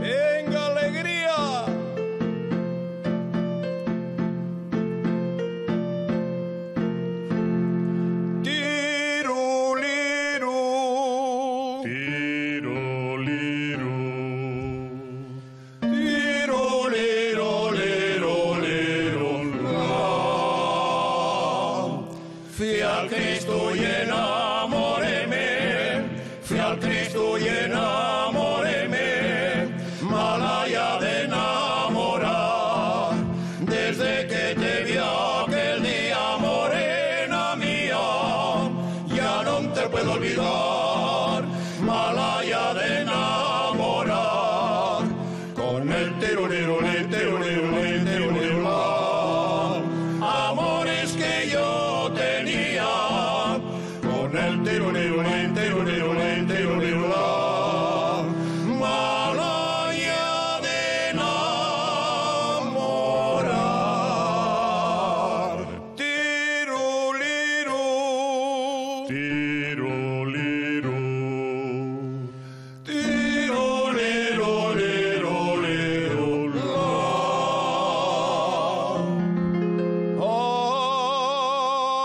Venga, alegría. Tiruliru. Tiruliru. Fui al Cristo y enamoréme, fui al Cristo y enamoréme, malaya de enamorar, desde que te vi aquel día, morena mía, ya no te puedo olvidar, malaya de enamorar, con el tirulirulín, tirulirulín, tirulirulín. Amores que yo tenía con el tirulirulín, tirulirulín, tirulirulín. Malaya de enamorar. Tiruliru. Tiruliru.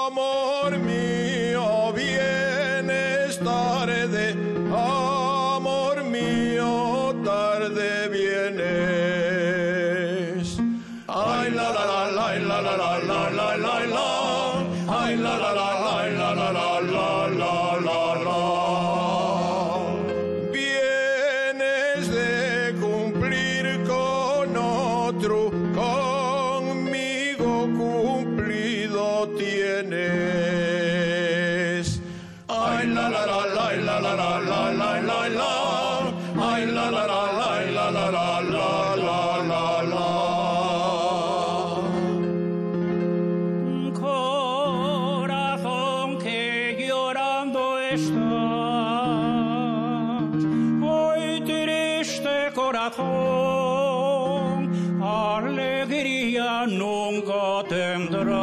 Amor mío, vienes tarde, amor mío, tarde vienes. Ay la la la la la la la la la la la, ay la la la la la la la la la la la. Vienes de cumplir con otro, conmigo cumplido tienes. Ay la la la la la la la la la la la, ay la la la la la la la la la la la. Corazón que llorando estás, hoy triste corazón, alegría nunca tendrás.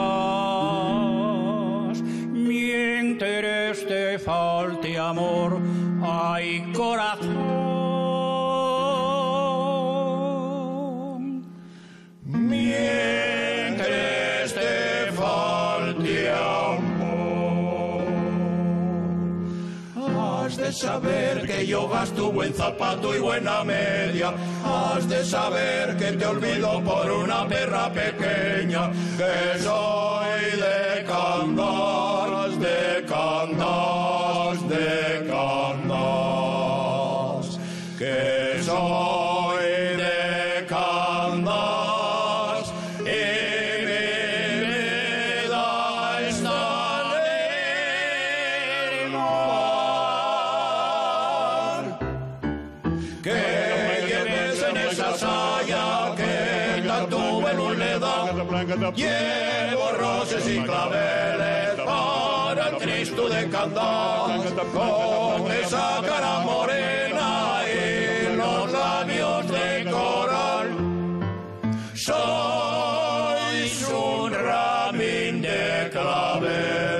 Mientras te falte amor, ay corazón. Mientras te falte amor, has de saber que yo gasto buen zapato y buena media. Has de saber que te olvido por una perra pequeña, que soy de Candás, de Candás, de Candás, que soy de Candás y mi vida está en el mar. Que lleves en esa saya que tanto vuelo le da. Llevo roses y claveles para el Cristo de Candás, con esa cara morena y los labios de coral. Sois un ramín de claveles.